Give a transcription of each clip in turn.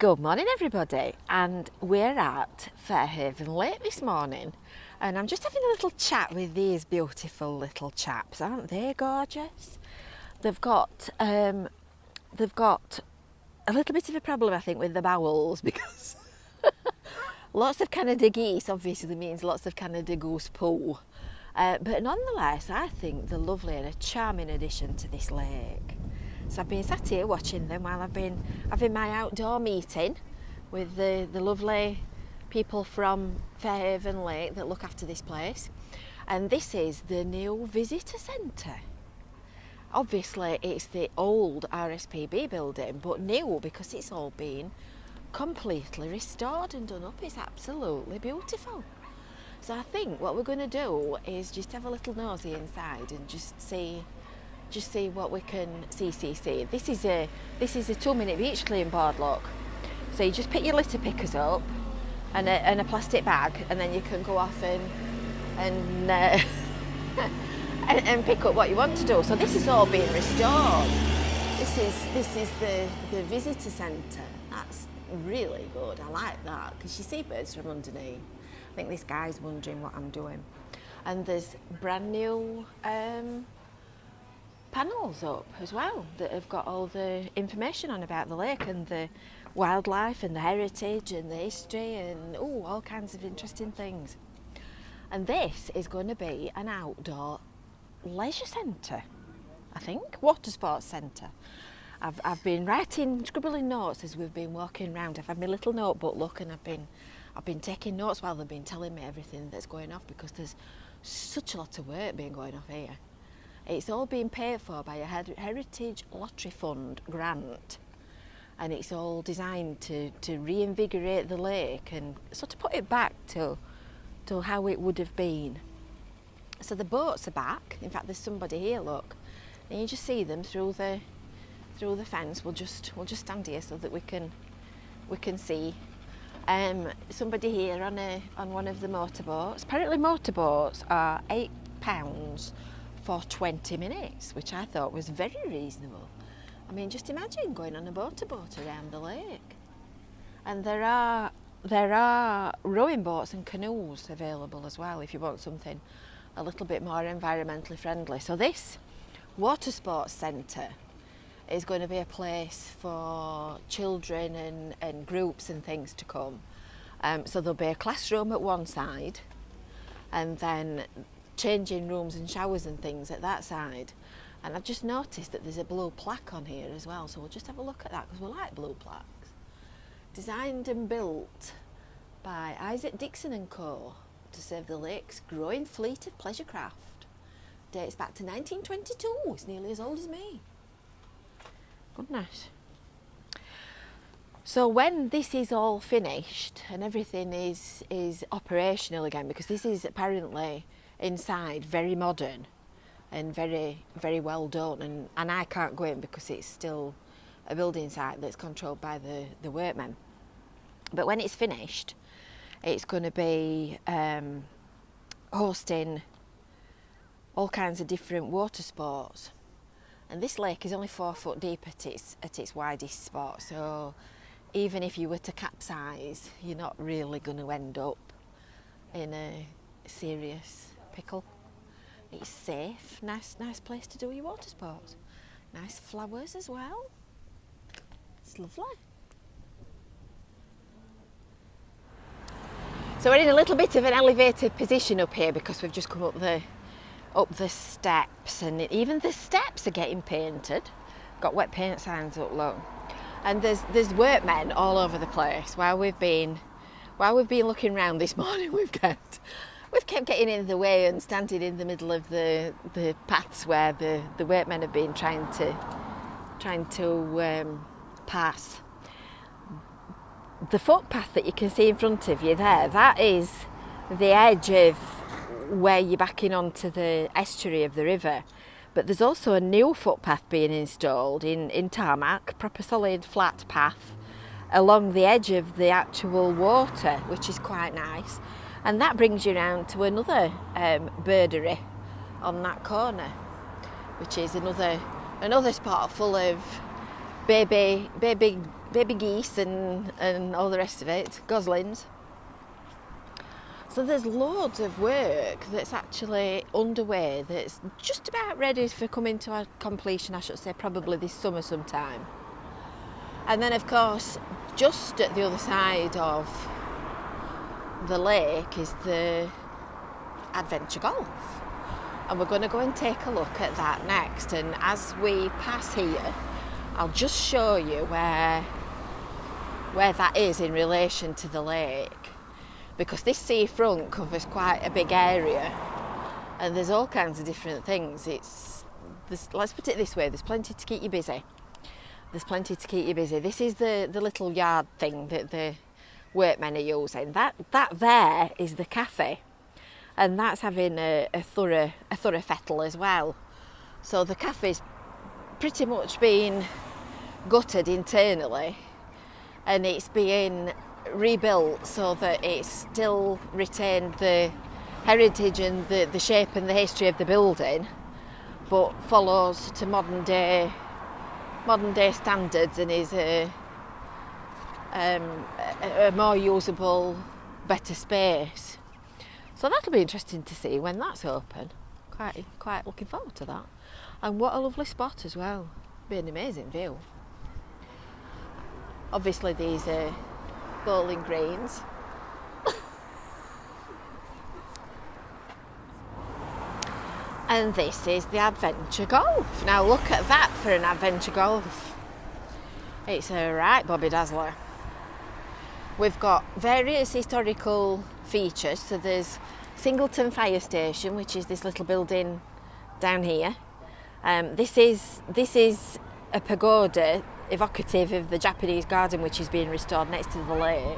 Good morning everybody, and we're at Fairhaven Lake this morning, and I'm just having a little chat with these beautiful little chaps. Aren't they gorgeous? They've got a little bit of a problem, I think, with the bowels because lots of Canada geese obviously means lots of Canada goose poo, but nonetheless I think they're lovely and a charming addition to this lake. So I've been sat here watching them while I've been having my outdoor meeting with the lovely people from Fairhaven Lake that look after this place. And this is the new visitor centre. Obviously it's the old RSPB building, but new because it's all been completely restored and done up. It's absolutely beautiful. So I think what we're going to do is just have a little nosy inside and just see what we can see. This is a 2-minute beach clean board, look. So you just pick your litter pickers up and a plastic bag, and then you can go off and pick up what you want to do. So this is all being restored. This is the visitor centre. That's really good. I like that because you see birds from underneath. I think this guy's wondering what I'm doing. And there's brand new panels up as well that have got all the information on about the lake and the wildlife and the heritage and the history and all kinds of interesting things. And this is going to be an outdoor leisure centre, I think, water sports centre. I've been scribbling notes as we've been walking around. I've had my little notebook look, and I've been taking notes while they've been telling me everything that's going off, because there's such a lot of work being going off here. It's all being paid for by a Heritage Lottery Fund grant, and it's all designed to reinvigorate the lake and sort of put it back to how it would have been. So the boats are back. In fact, there's somebody here, look, and you just see them through the fence. We'll just stand here so that we can see. Somebody here on one of the motorboats. Apparently motorboats are £8 for 20 minutes, which I thought was very reasonable. I mean, just imagine going on a motorboat around the lake. And there are rowing boats and canoes available as well if you want something a little bit more environmentally friendly. So this water sports centre is going to be a place for children and groups and things to come. So there'll be a classroom at one side, and then changing rooms and showers and things at that side. And I've just noticed that there's a blue plaque on here as well, so we'll just have a look at that because we like blue plaques. Designed and built by Isaac Dixon and Co. to serve the lake's growing fleet of pleasure craft. Dates back to 1922. It's nearly as old as me. Goodness. So when this is all finished and everything is operational again, because this is apparently inside very modern and very, very well done, and I can't go in because it's still a building site that's controlled by the workmen. But when it's finished, it's going to be hosting all kinds of different water sports. And this lake is only 4 foot deep at its widest spot, so even if you were to capsize, you're not really going to end up in a serious pickle. It's safe, nice place to do your water sports. Nice flowers as well. It's lovely. So we're in a little bit of an elevated position up here because we've just come up the steps, and even the steps are getting painted. Got wet paint signs up, look. And there's workmen all over the place. While we've been looking around this morning, we've kept getting in the way and standing in the middle of the paths where the workmen have been trying to pass. The footpath that you can see in front of you there, that is the edge of where you're backing onto the estuary of the river. But there's also a new footpath being installed in tarmac, proper solid flat path along the edge of the actual water, which is quite nice. And that brings you round to another birdery on that corner, which is another spot full of baby baby geese and all the rest of it, goslings. So there's loads of work that's actually underway that's just about ready for coming to a completion, I should say, probably this summer sometime. And then, of course, just at the other side of the lake is the adventure golf. And we're going to go and take a look at that next. And as we pass here, I'll just show you where that is in relation to the lake. Because this seafront covers quite a big area and there's all kinds of different things. Let's put it this way, there's plenty to keep you busy. There's plenty to keep you busy. This is the little yard thing that the workmen are using. That there is the cafe, and that's having a thorough fettle as well. So the cafe's pretty much been gutted internally and it's being rebuilt so that it's still retained the heritage and the shape and the history of the building, but follows to modern day standards and is a more usable, better space. So that'll be interesting to see when that's open. Quite looking forward to that. And what a lovely spot as well. Be an amazing view. Obviously these are bowling greens. And this is the adventure golf. Now look at that for an adventure golf. It's a right Bobby Dazzler. We've got various historical features. So there's Singleton Fire Station, which is this little building down here. This is a pagoda evocative of the Japanese garden, which is being restored next to the lake.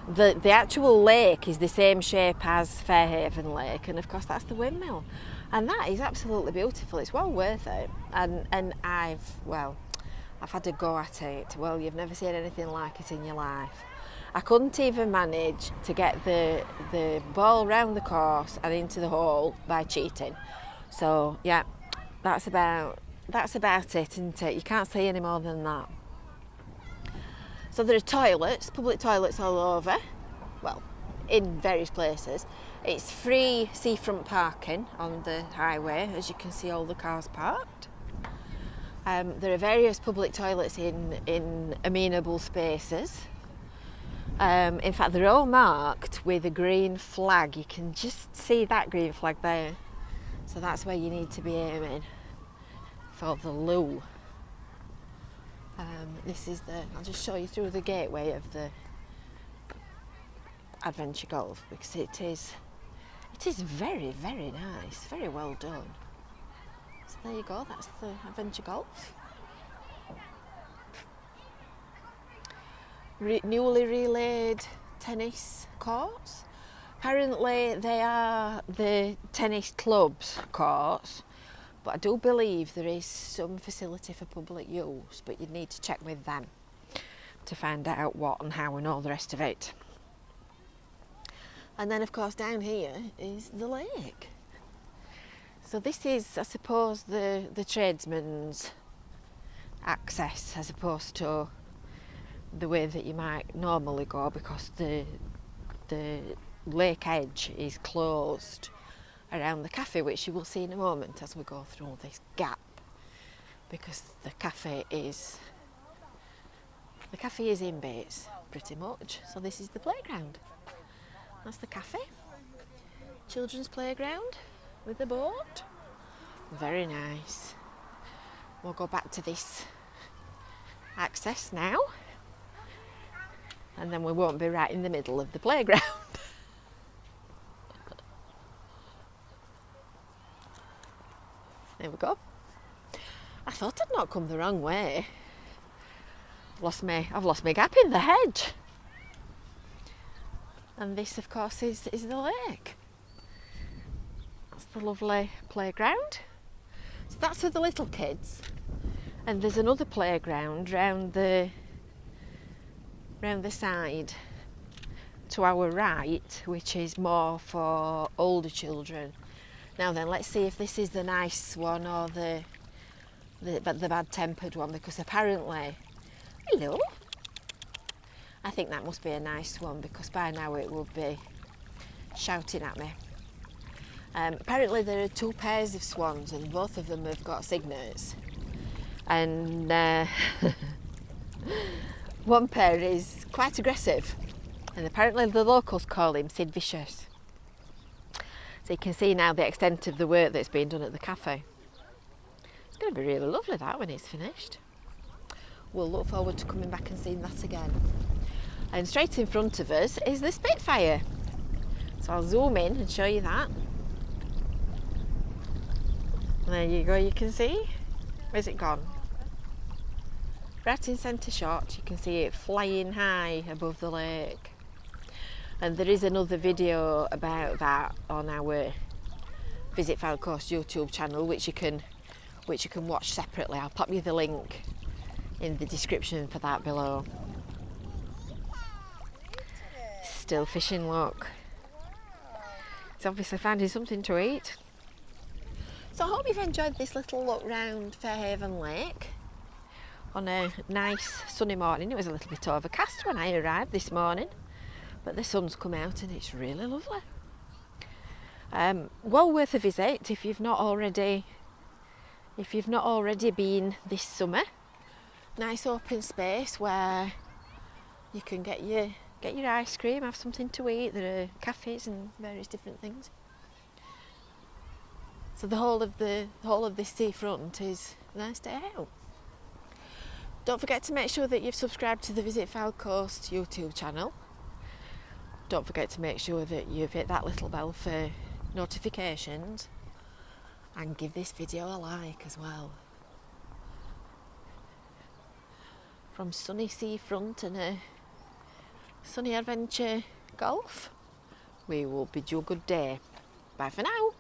The actual lake is the same shape as Fairhaven Lake, and of course that's the windmill, and that is absolutely beautiful. It's well worth it, and I've had a go at it. Well, you've never seen anything like it in your life. I couldn't even manage to get the ball round the course and into the hole by cheating. So yeah, that's about it, isn't it? You can't say any more than that. So there are toilets, public toilets all over, well, in various places. It's free seafront parking on the highway, as you can see all the cars parked. There are various public toilets in amenable spaces. In fact, they're all marked with a green flag. You can just see that green flag there. So that's where you need to be aiming for the loo. I'll just show you through the gateway of the adventure golf, because it is very, very nice, very well done. So there you go, that's the adventure golf. Newly relaid tennis courts. Apparently they are the tennis club's courts, but I do believe there is some facility for public use, but you'd need to check with them to find out what and how and all the rest of it. And then of course down here is the lake. So this is, I suppose, the tradesman's access, as opposed to the way that you might normally go, because the lake edge is closed around the cafe, which you will see in a moment as we go through this gap, because the cafe is in bits pretty much. So this is the playground. That's the cafe. Children's playground with the boat. Very nice. We'll go back to this access now, and then we won't be right in the middle of the playground. There we go. I thought I'd not come the wrong way. I've lost my gap in the hedge. And this, of course, is the lake. That's the lovely playground. So that's for the little kids. And there's another playground round the side to our right, which is more for older children. Now then, let's see if this is the nice one or the bad-tempered one, because apparently, hello, think that must be a nice swan because by now it would be shouting at me. Apparently there are 2 pairs of swans and both of them have got signets. And one pair is quite aggressive. And apparently the locals call him Sid Vicious. So you can see now the extent of the work that's been done at the cafe. It's going to be really lovely that when it's finished. We'll look forward to coming back and seeing that again. And straight in front of us is the Spitfire. So I'll zoom in and show you that. There you go, you can see. Where's it gone? Right in centre shot, you can see it flying high above the lake. And there is another video about that on our Visit FYLDE Coast YouTube channel, which you can watch separately. I'll pop you the link in the description for that below. Still fishing, look. He's obviously finding something to eat. So I hope you've enjoyed this little look round Fairhaven Lake on a nice sunny morning. It was a little bit overcast when I arrived this morning, but the sun's come out and it's really lovely. Well worth a visit if you've not already been this summer. Nice open space where you can get your ice cream, have something to eat. There are cafes and various different things. So the whole of this seafront is a nice day out. Don't forget to make sure that you've subscribed to the Visit FYLDE Coast YouTube channel. Don't forget to make sure that you've hit that little bell for notifications and give this video a like as well. From sunny seafront and a sunny adventure golf, we will bid you a good day. Bye for now.